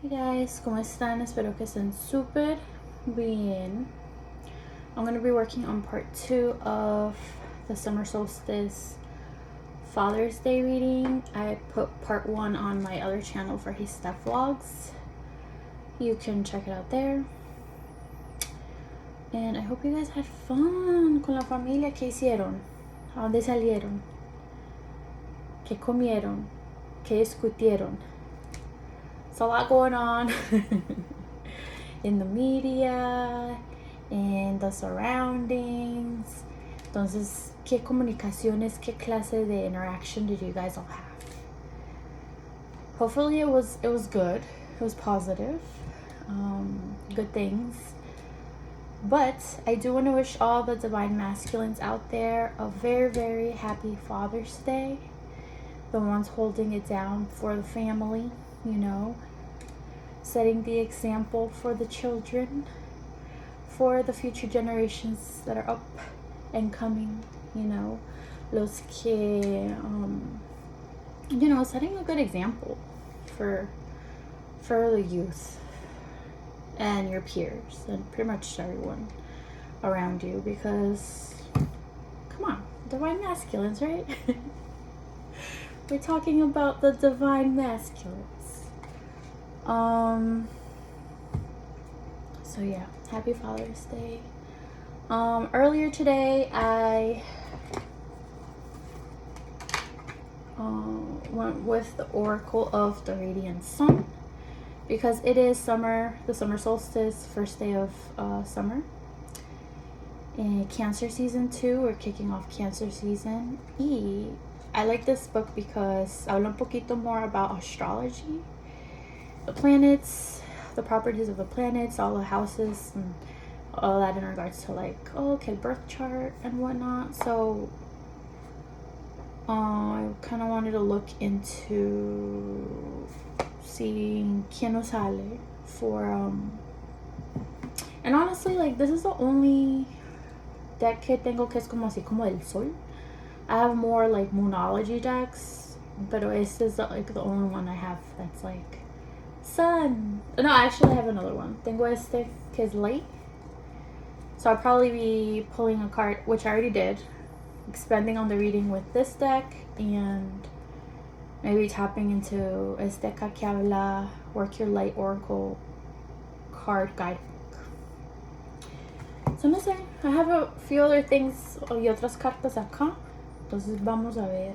Hey guys, ¿cómo están? Espero que estén súper bien. I'm going to be working on part 2 of the summer solstice Father's Day reading. I put part 1 on my other channel for HEYSTEPHCREATES. You can check it out there. And I hope you guys had fun con la familia. ¿Qué hicieron? ¿A dónde salieron? ¿Qué comieron? ¿Qué discutieron? There's a lot going on in the media, in the surroundings. Entonces, ¿qué comunicaciones, qué clase de interaction did you guys all have? Hopefully it was good. It was positive. Good things. But I do want to wish all the divine masculines out there a very, very happy Father's Day. The ones holding it down for the family, you know, setting the example for the children, for the future generations that are up and coming, you know, los que, you know, setting a good example for the youth and your peers and pretty much everyone around you, because come on, divine masculines, right? We're talking about the divine masculines. So yeah, happy Father's Day. Earlier today I went with the Oracle of the Radiant Sun, because it is summer, the summer solstice, first day of summer. In Cancer season 2, we're kicking off Cancer season. I like this book because habla un poquito more about astrology, the planets, the properties of the planets, all the houses, and all that in regards to like, okay, birth chart and whatnot. So I kind of wanted to look into seeing quién nos sale for and honestly, like, this is the only deck que tengo que es como así como el sol. I have more like moonology decks, but this is like the only one I have that's like sun. No, I actually have another one. Tengo este que es light. So I'll probably be pulling a card, which I already did, expanding on the reading with this deck, and maybe tapping into este deck que habla Work Your Light Oracle card guidebook. So no sé, I have a few other things y otras cartas acá. Entonces vamos a ver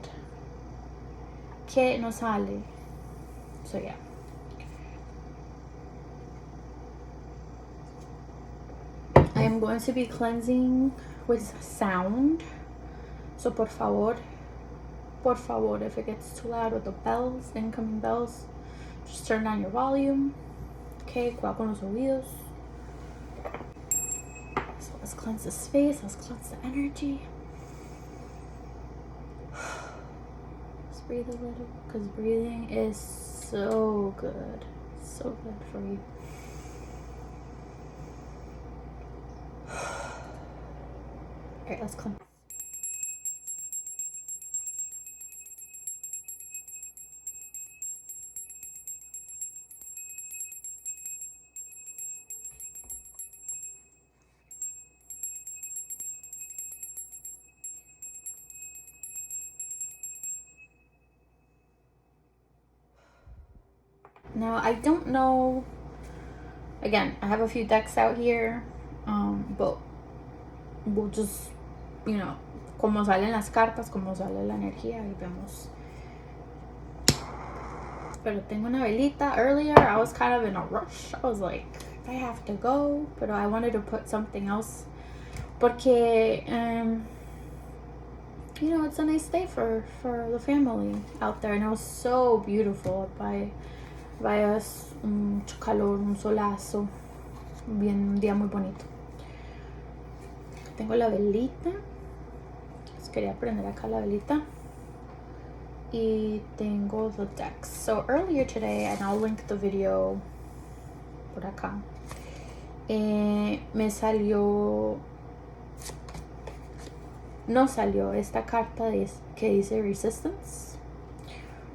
qué nos sale. So yeah. I am going to be cleansing with sound. So por favor, if it gets too loud with the bells, incoming bells, just turn down your volume. Okay, cuidado con los oídos. So let's cleanse the space, let's cleanse the energy. Just breathe a little, because breathing is so good for you. Alright, let's cleanse. Now, I don't know, again, I have a few decks out here, but we'll just, you know, como salen las cartas, como sale la energía, y vemos. Pero tengo una velita. Earlier, I was kind of in a rush. I was like, I have to go, but I wanted to put something else, porque, you know, it's a nice day for the family out there, and it was so beautiful by us, mucho calor, un solazo, un día muy bonito. Tengo la velita, les quería prender acá la velita, y tengo the decks. So earlier today, and I'll link the video por acá, me salió, no salió esta carta que dice Resistance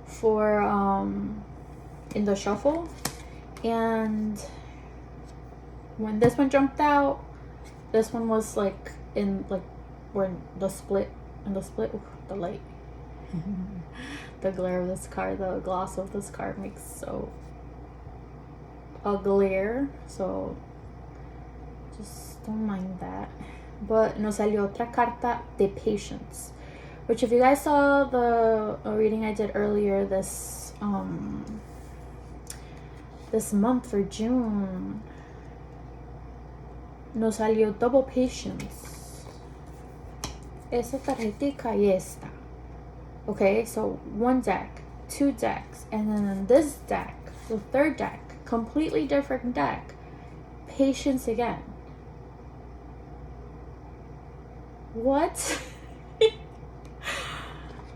for in the shuffle, And when this one jumped out, this one was like in like where the split ooh, the light. The glare of this card, the gloss of this card makes so a glare, so just don't mind that. But nos salió otra carta de patience, which if you guys saw the reading I did earlier this month for June, nos salió double patience. Esta tarjetica y esta. Okay, so one deck, two decks, and then in this deck, the third deck, completely different deck, patience again. What?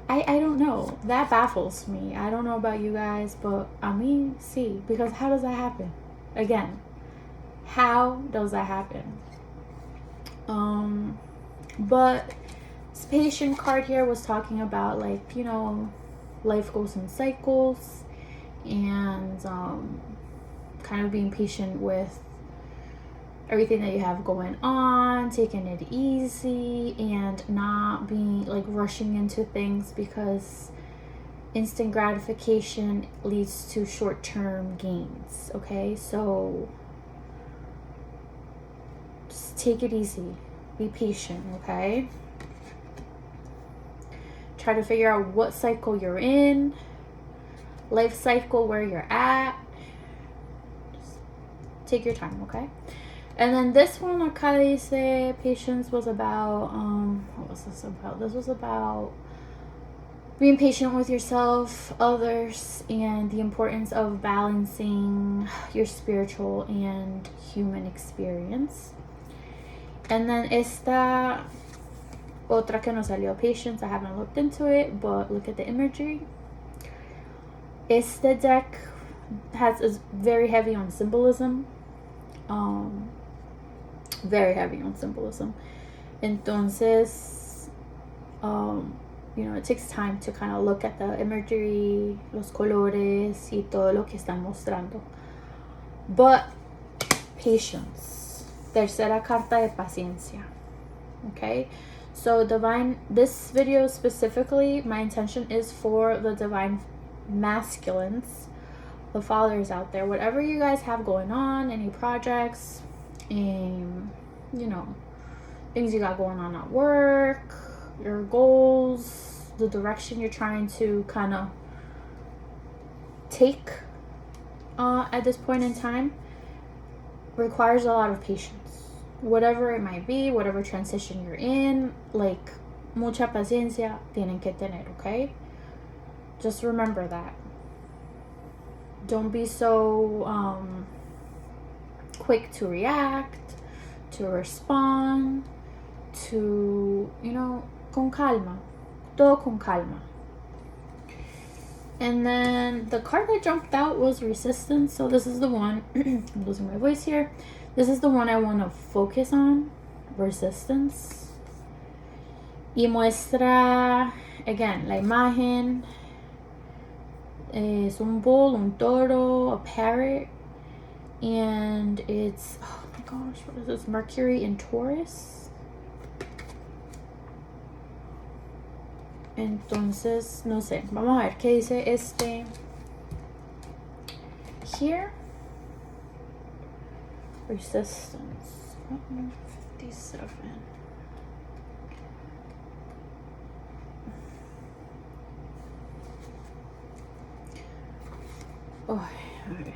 I don't know. That baffles me. I don't know about you guys, but I mean, see, because how does that happen? Again, how does that happen? But this patient card here was talking about, like, you know, life goes in cycles, and kind of being patient with everything that you have going on, taking it easy, and not being like rushing into things, because instant gratification leads to short-term gains. Okay, so just take it easy, be patient. Okay, try to figure out what cycle you're in, life cycle, where you're at. Just take your time. Okay. And then this one, acá dice, patience was about, what was this about? This was about being patient with yourself, others, and the importance of balancing your spiritual and human experience. And then esta otra que nos salió, patience. I haven't looked into it, but look at the imagery. Este deck is very heavy on symbolism. Very heavy on symbolism. Entonces, you know, it takes time to kind of look at the imagery, los colores, y todo lo que están mostrando. But patience. Tercera carta de paciencia. Okay, so divine, this video specifically, my intention is for the divine masculines, the fathers out there, whatever you guys have going on, any projects, you know, things you got going on at work, your goals, the direction you're trying to kind of take at this point in time, requires a lot of patience. Whatever it might be, whatever transition you're in, like, mucha paciencia tienen que tener. Okay, just remember that. Don't be so quick to react, to respond, to, you know, con calma. Todo con calma. And then the card that jumped out was resistance. So this is the one, I'm losing my voice here. This is the one I want to focus on, resistance. Y muestra, again, la imagen. Es un bull, un toro, a parrot. And it's, oh my gosh, what is this? Mercury in Taurus. Entonces, no sé. Vamos a ver qué dice este. Here. Resistance. 57. Oh, alright.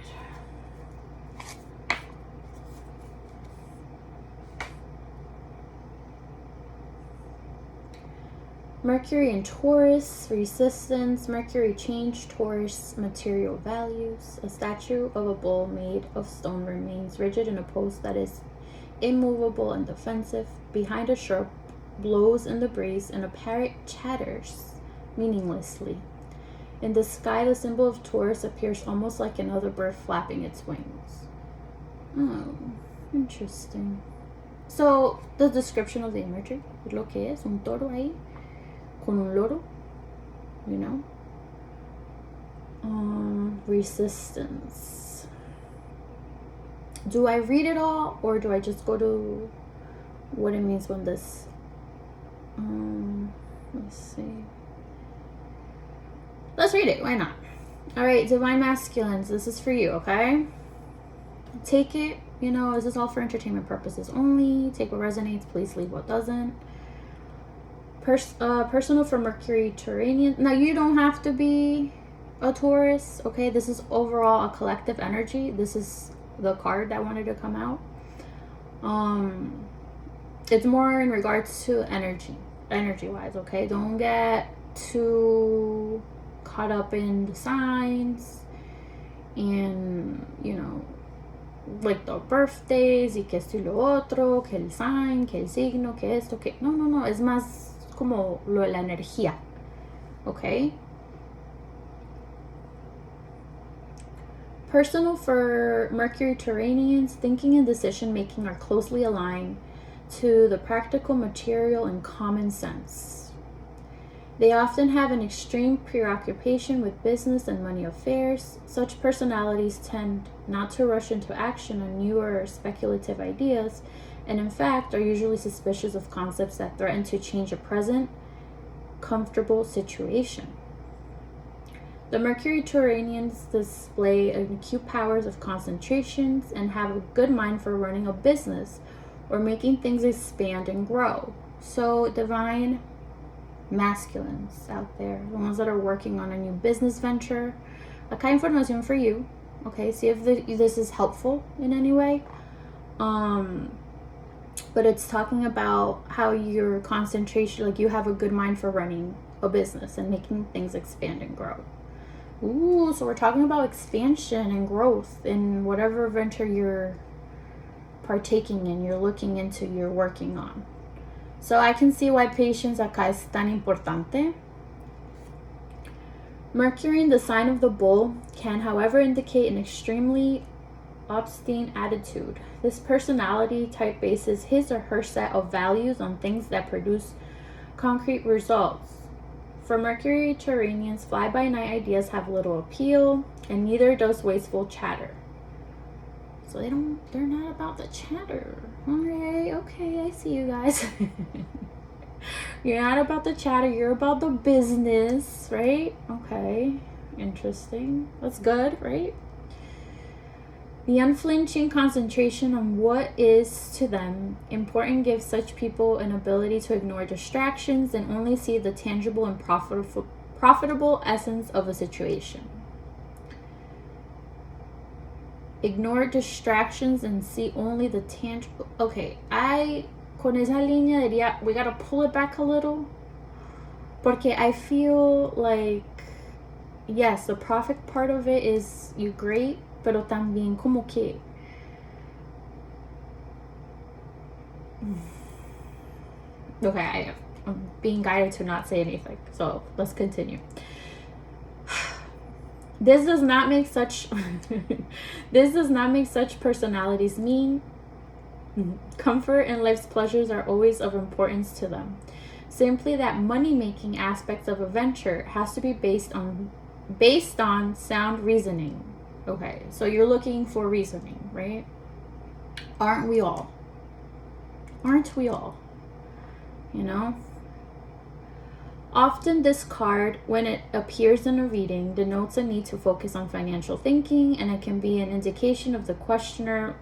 Mercury in Taurus, resistance. Mercury changed Taurus material values. A statue of a bull made of stone remains rigid in a pose that is immovable and defensive. Behind a shrub blows in the breeze, and a parrot chatters meaninglessly. In the sky, the symbol of Taurus appears almost like another bird flapping its wings. Oh, interesting. So, the description of the imagery, lo que es un toro ahí con un loro, you know. Resistance. Do I read it all, or do I just go to what it means when this let's see. Let's read it. Why not? All right, divine masculines, this is for you, okay? Take it, this is all for entertainment purposes only. Take what resonates, please leave what doesn't. Personal for Mercury Turanian. Now, you don't have to be a Taurus, okay? This is overall a collective energy. This is the card that wanted to come out. It's more in regards to energy wise, okay? Don't get too caught up in the signs and like the birthdays y que esto y lo otro, que el sign, que el signo, que esto, que no, es más como lo de la energía, okay? Personal for Mercury Turanians, thinking and decision making are closely aligned to the practical, material, and common sense. They often have an extreme preoccupation with business and money affairs. Such personalities tend not to rush into action on newer or speculative ideas, and in fact are usually suspicious of concepts that threaten to change a present comfortable situation. The Mercury Turanians display acute powers of concentration and have a good mind for running a business or making things expand and grow. So, divine masculines out there, the ones that are working on a new business venture, acá información for you, okay? See if this is helpful in any way. But it's talking about how your concentration, like you have a good mind for running a business and making things expand and grow. Ooh, so we're talking about expansion and growth in whatever venture you're partaking in, you're looking into, you're working on. So I can see why patience acá es tan importante. Mercury in the sign of the bull can, however, indicate an extremely obstinate attitude. This personality type bases his or her set of values on things that produce concrete results. For Mercury Turanians, fly-by-night ideas have little appeal, and neither does wasteful chatter. So they're not about the chatter. Okay, I see you guys. You're not about the chatter, you're about the business, right? Okay, interesting. That's good, right? The unflinching concentration on what is to them important gives such people an ability to ignore distractions and only see the tangible and profitable essence of a situation. Ignore distractions and see only the tangible. Okay, con esa línea diría, we gotta pull it back a little. Porque I feel like, yes, the profit part of it is you great, pero también como que okay, I'm being guided to not say anything, so let's continue. This does not make such personalities mean. Comfort and life's pleasures are always of importance to them. Simply that money-making aspects of a venture has to be based on sound reasoning. Okay, so you're looking for reasoning, right? Aren't we all? Often this card, when it appears in a reading, denotes a need to focus on financial thinking, and it can be an indication of the questioner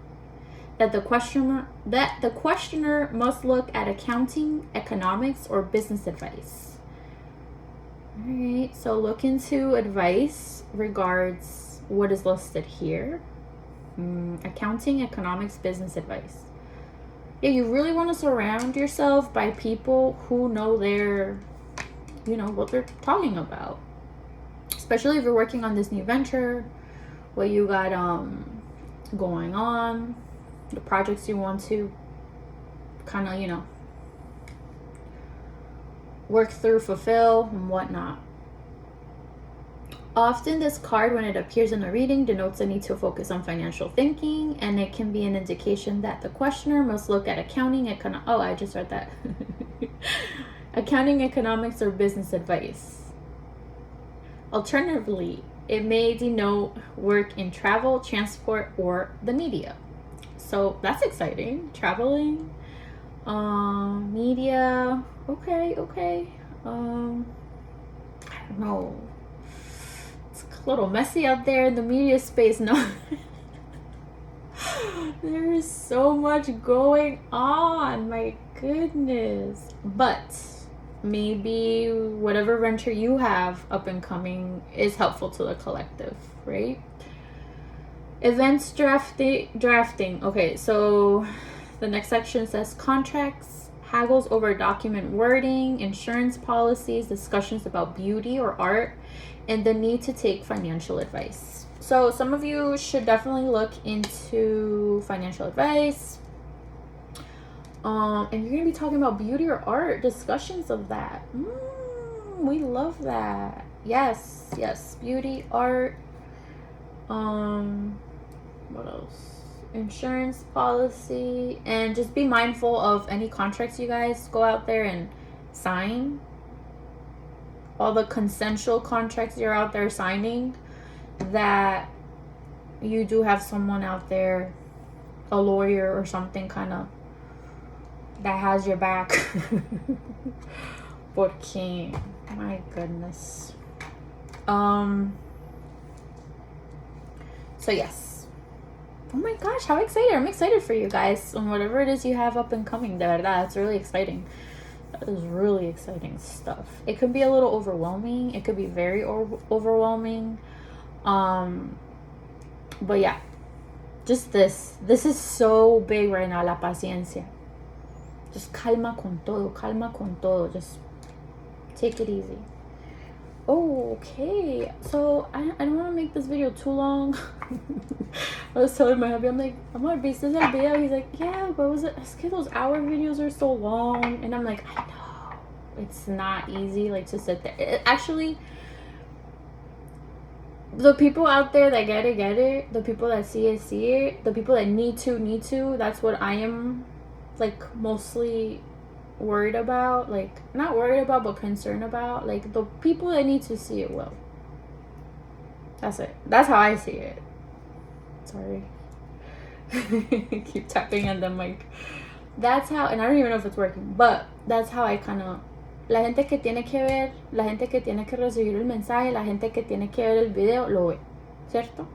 must look at accounting, economics, or business advice. All right, so look into advice regards what is listed here. Accounting, economics, business advice. Yeah, you really want to surround yourself by people who know what they're talking about. Especially if you're working on this new venture, what you got going on, the projects you want to kind of, work through, fulfill, and whatnot. Often this card, when it appears in a reading, denotes a need to focus on financial thinking, and it can be an indication that the questioner must look at accounting, I just read that. Accounting, economics, or business advice. Alternatively, it may denote work in travel, transport, or the media. So that's exciting. Traveling, media. Okay. I don't know. It's a little messy out there in the media space. No. There is so much going on. My goodness. But maybe whatever venture you have up and coming is helpful to the collective, right? Events drafting. Okay, so the next section says contracts, haggles over document wording, insurance policies, discussions about beauty or art, and the need to take financial advice. So some of you should definitely look into financial advice. And you're gonna be talking about beauty or art, discussions of that. We love that. Yes, beauty, art. What else? Insurance policy, and just be mindful of any contracts you guys go out there and sign. All the consensual contracts you're out there signing, that you do have someone out there, a lawyer or something, kind of that has your back. Porque, my goodness. So yes. Oh my gosh, how excited. I'm excited for you guys on whatever it is you have up and coming. De verdad, it's really exciting. That is really exciting stuff. It could be a little overwhelming. It could be very overwhelming. But yeah, just this is so big right now. La paciencia. Just calma con todo. Just take it easy. Oh, okay. So I don't want to make this video too long. I was telling my hubby, I'm like, amor, ¿viste el video? He's like, yeah, but was it? Es que those hour videos are so long. And I'm like, I know. It's not easy, like, to sit there. Actually, the people out there that get it. The people that see it. The people that need to. That's what I am, like, mostly worried about. Like, not worried about, but concerned about. Like, the people that need to see it will. That's it. That's how I see it. Sorry. Keep tapping on the mic. That's how, and I don't even know if it's working, but that's how I kind of, la gente que tiene que ver, la gente que tiene que recibir el mensaje, la gente que tiene que ver el video, lo ve, ¿cierto?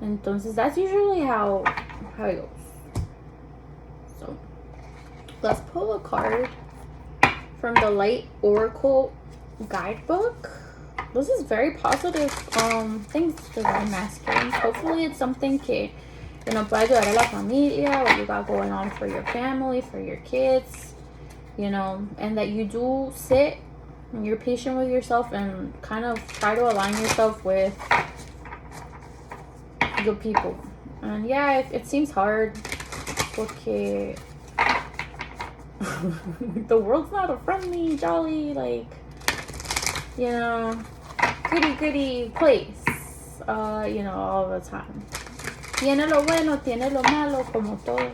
Entonces, that's usually how it goes. So, let's pull a card from the Light Oracle Guidebook. This is very positive things, Divine Masculines. Hopefully it's something que, you know, puede ayudar a la familia, what you got going on for your family, for your kids, you know, and that you do sit and you're patient with yourself and kind of try to align yourself with good people. And yeah, it seems hard porque the world's not a friendly, jolly, like, you know, goody place, you know, all the time. Tiene lo bueno, tiene lo malo, como todo,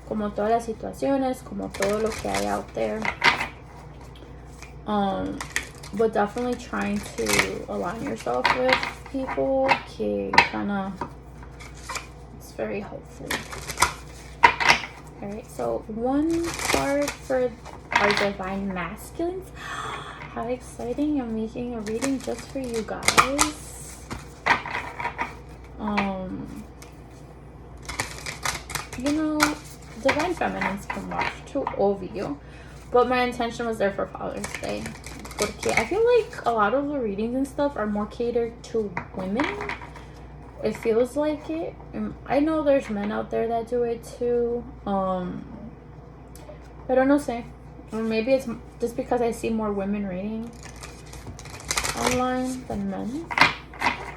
como todas las situaciones, como todo lo que hay out there. But definitely trying to align yourself with people que kind of, it's very helpful. Alright, so one card for our Divine Masculines. How exciting. I'm making a reading just for you guys. You know, Divine Feminines can watch too, obvio. But my intention was there for Father's Day. Porque I feel like a lot of the readings and stuff are more catered to women. It feels like it. I know there's men out there that do it too. Pero no sé. Or maybe it's just because I see more women reading online than men.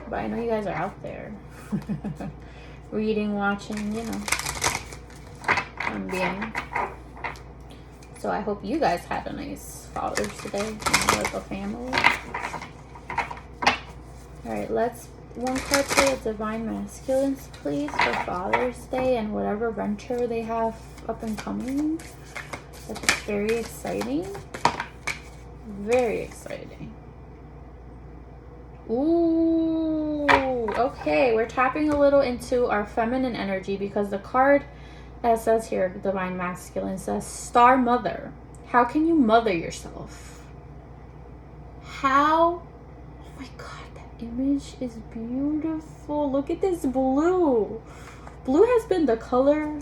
But I know you guys are out there. Reading, watching, you know. Bien. So I hope you guys had a nice Father's Day, you know, with a family. Alright, let's one card for the Divine Masculines, please, for Father's Day and whatever venture they have up and coming. That's just very exciting. Very exciting. Ooh, Okay, we're tapping a little into our feminine energy because the card that says here, Divine Masculine, says Star Mother. How can you mother yourself? How? Oh my god, that image is beautiful. Look at this blue. Blue has been the color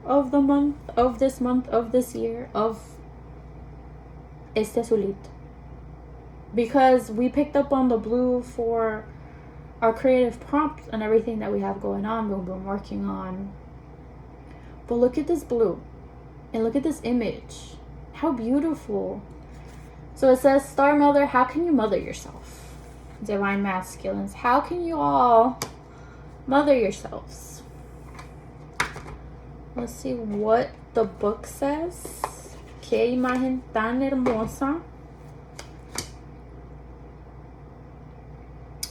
of the month, of this year, of este azulito. Because we picked up on the blue for our creative prompts and everything that we have going on, we've been working on. But look at this blue. And look at this image. How beautiful. So it says, Star Mother, how can you mother yourself? Divine Masculines, how can you all mother yourselves? Let's see what the book says. Qué imagen tan hermosa.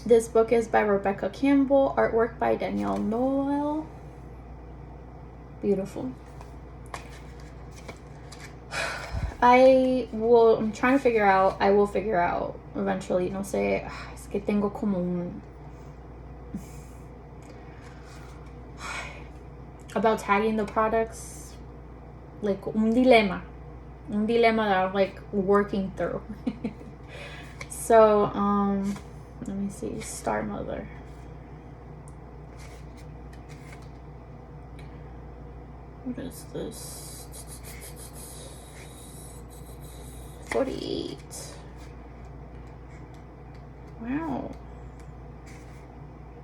This book is by Rebecca Campbell, artwork by Danielle Noel. Beautiful. I'm trying to figure out, I will figure out eventually, no sé, es que tengo como un, about tagging the products, like un dilema that I'm like working through. So, let me see, Star Mother. What is this? 48. Wow.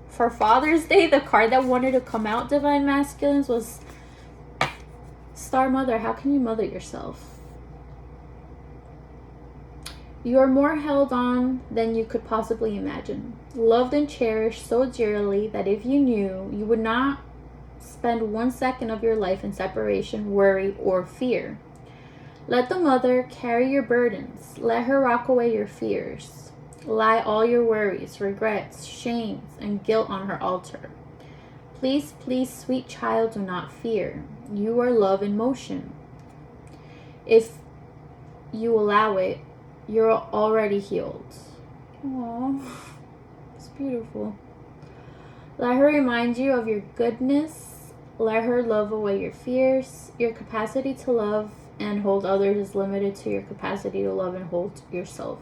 For Father's Day, the card that wanted to come out, Divine Masculines, was Star Mother. How can you mother yourself? You are more held on than you could possibly imagine. Loved and cherished so dearly that if you knew, you would not spend 1 second of your life in separation, worry, or fear. Let the mother carry your burdens. Let her rock away your fears. Lie all your worries, regrets, shames, and guilt on her altar. Please, please, sweet child, do not fear. You are love in motion. If you allow it, you're already healed. Aww, it's beautiful. Let her remind you of your goodness. Let her love away your fears. Your capacity to love and hold others is limited to your capacity to love and hold yourself.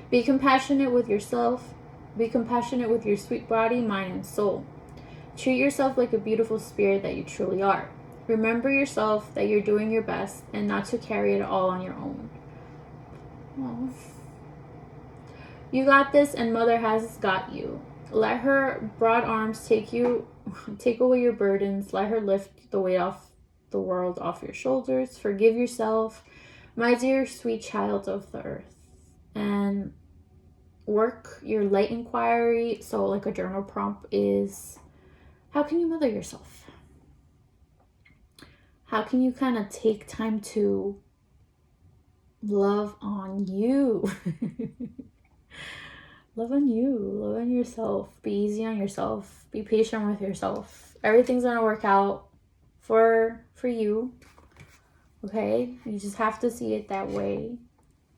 Be compassionate with yourself. Be compassionate with your sweet body, mind, and soul. Treat yourself like a beautiful spirit that you truly are. Remember yourself, that you're doing your best, and not to carry it all on your own. Aww. You got this, and Mother has got you. Let her broad arms take away your burdens. Let her lift the weight off the world off your shoulders. Forgive yourself, my dear sweet child of the earth. And work your light inquiry. So like a journal prompt is, how can you mother yourself? How can you kind of take time to love on you? Love on you. Love on yourself. Be easy on yourself. Be patient with yourself. Everything's gonna work out for you. Okay? You just have to see it that way.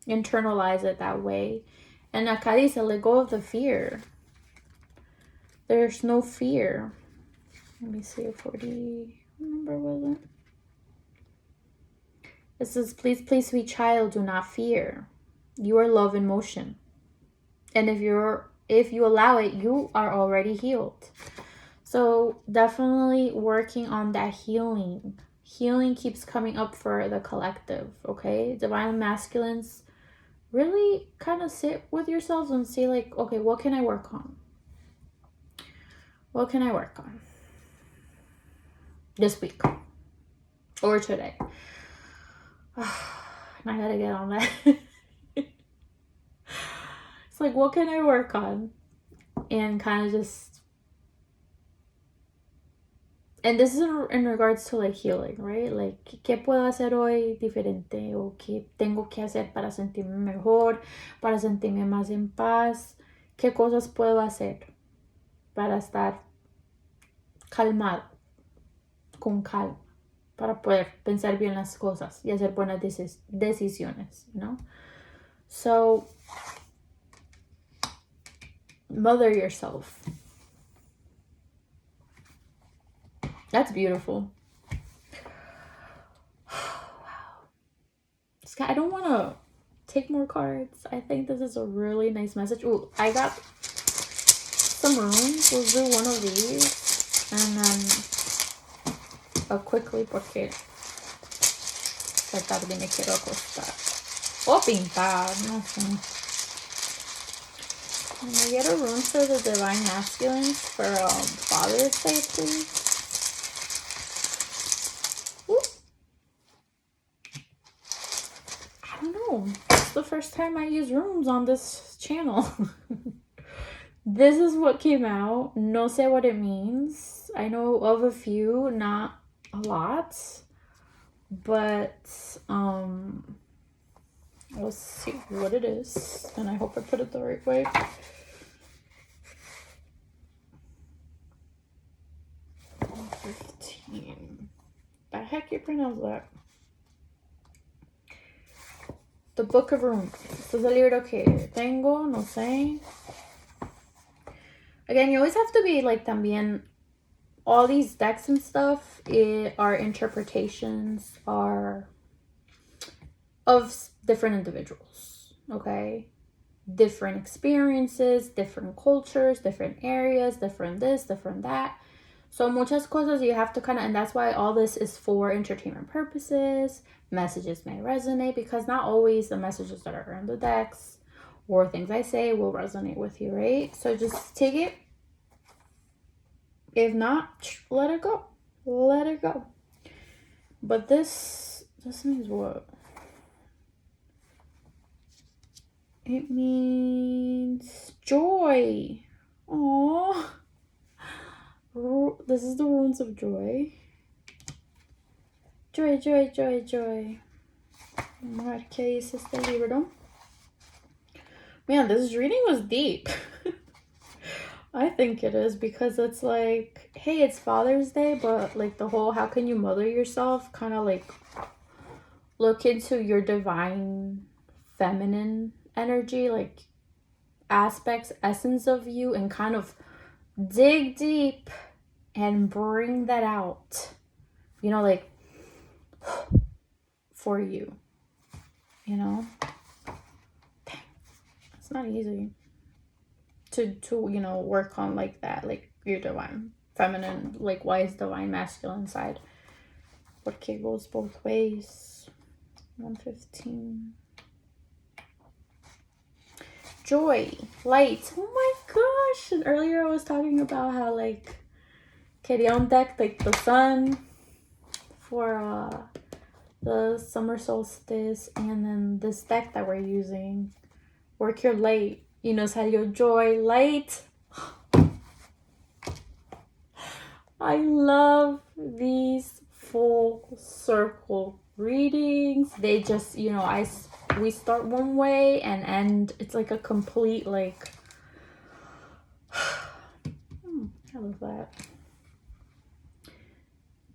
Internalize it that way. And acá dice, let go of the fear. There's no fear. Let me see, 40. What number was it? It says, please, please, sweet child, do not fear. You are love in motion. And if you allow it, you are already healed. So definitely working on that healing. Healing keeps coming up for the collective, okay? Divine Masculines, really kind of sit with yourselves and say like, okay, what can I work on? What can I work on this week or today? And I gotta get on that. It's like, what can I work on? And kind of just, and this is in regards to like healing, right? Like, ¿qué puedo hacer hoy diferente? O ¿qué tengo que hacer para sentirme mejor? Para sentirme más en paz? ¿Qué cosas puedo hacer para estar calmado? Con calma. Para poder pensar bien las cosas y hacer buenas decisiones, ¿no? So, mother yourself. That's beautiful. Wow. Sky, I don't want to take more cards. I think this is a really nice message. Oh, I got some runes. We'll do one of these. And then quickly porque esta tarde me quiero acostar. O pintar, no sé. Can I get a rune for the Divine Masculines for Father's Day, please? I don't know. It's the first time I use runes on this channel. This is what came out. No sé what it means. I know of a few, not a lot. But let's see what it is. And I hope I put it the right way. The heck you pronounce that? The Book of Runes. Este es el libro que tengo, no sé. Again, you always have to be like también, all these decks and stuff are interpretations are of different individuals, okay? Different experiences, different cultures, different areas, different this, different that. So muchas cosas you have to kind of, and that's why all this is for entertainment purposes. Messages may resonate because not always the messages that are in the decks or things I say will resonate with you, right? So just take it. If not, let it go. Let it go. But this means what? It means joy. Aww. This is the runes of joy. Joy, joy, joy, joy. Vamos a ver qué dice este libro. Man, this reading was deep. I think it is because it's like, hey, it's Father's Day, but like the whole how can you mother yourself, kind of like look into your divine feminine energy, like aspects, essence of you, and kind of dig deep and bring that out, you know, like for you, you know. Dang, it's not easy to you know, work on like that, like your divine feminine, like wise divine masculine side, porque it goes both ways. 115. Joy, light. Oh my gosh. And earlier I was talking about how like quería un deck like the sun for the summer solstice, and then this deck that we're using, work your light, you know, salió joy, light. I love these full circle readings. They just, you know, we start one way and end, it's like a complete like I love that.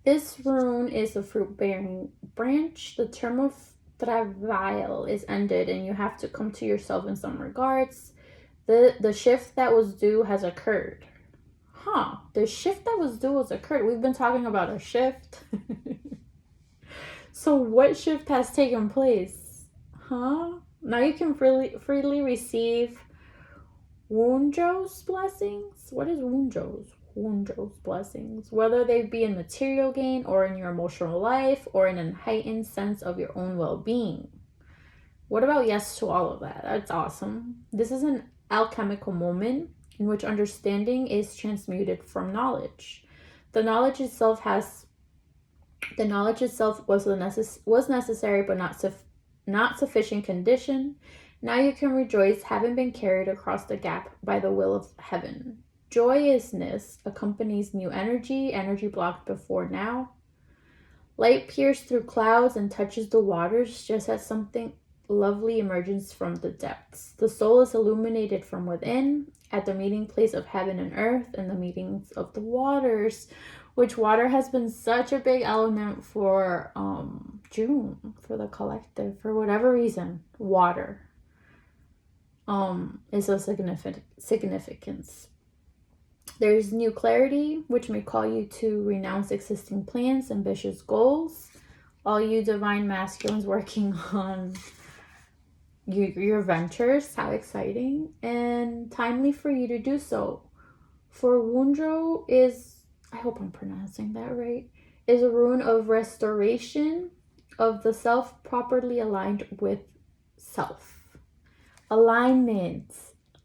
This rune is a fruit-bearing branch. The term of travail is ended and you have to come to yourself in some regards. The shift that was due has occurred. The shift that was due has occurred. We've been talking about a shift. So what shift has taken place? Now you can freely receive Wunjo's blessings. What is Wunjo's? Wunjo's blessings. Whether they be in material gain or in your emotional life or in a heightened sense of your own well-being. What about yes to all of that? That's awesome. This is an alchemical moment in which understanding is transmuted from knowledge. The knowledge itself was necessary but not sufficient condition. Now you can rejoice, having been carried across the gap by the will of heaven. Joyousness accompanies new energy blocked before now. Light pierces through clouds and touches the waters just as something lovely emerges from the depths. The soul is illuminated from within at the meeting place of heaven and earth and the meetings of the waters, which water has been such a big element for June, for the collective, for whatever reason. Water is a significance. There's new clarity, which may call you to renounce existing plans, ambitious goals. All you divine masculines working on your ventures, how exciting, and timely for you to do so. For Wundro is, I hope I'm pronouncing that right, is a rune of restoration of the self properly aligned with self. Alignment.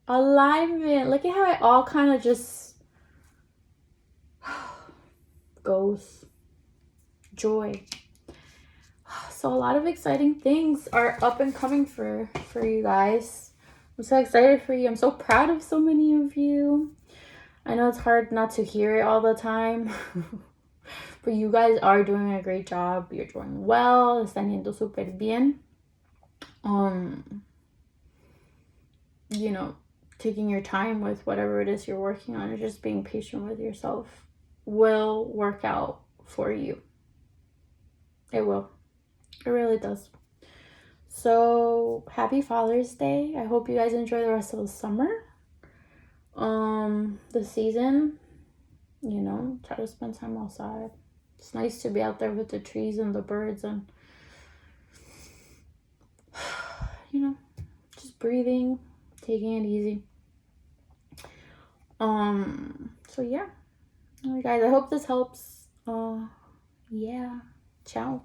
Alignment. Look at how it all kind of just goes. Joy. So a lot of exciting things are up and coming for you guys. I'm so excited for you. I'm so proud of so many of you. I know it's hard not to hear it all the time. But you guys are doing a great job. You're doing well. Están yendo súper bien. You know, taking your time with whatever it is you're working on, or just being patient with yourself will work out for you. It will. It really does. So happy Father's Day. I hope you guys enjoy the rest of the summer. The season, you know, try to spend time outside. It's nice to be out there with the trees and the birds and, you know, just breathing, taking it easy. So yeah. All right, guys, I hope this helps. Yeah. Ciao.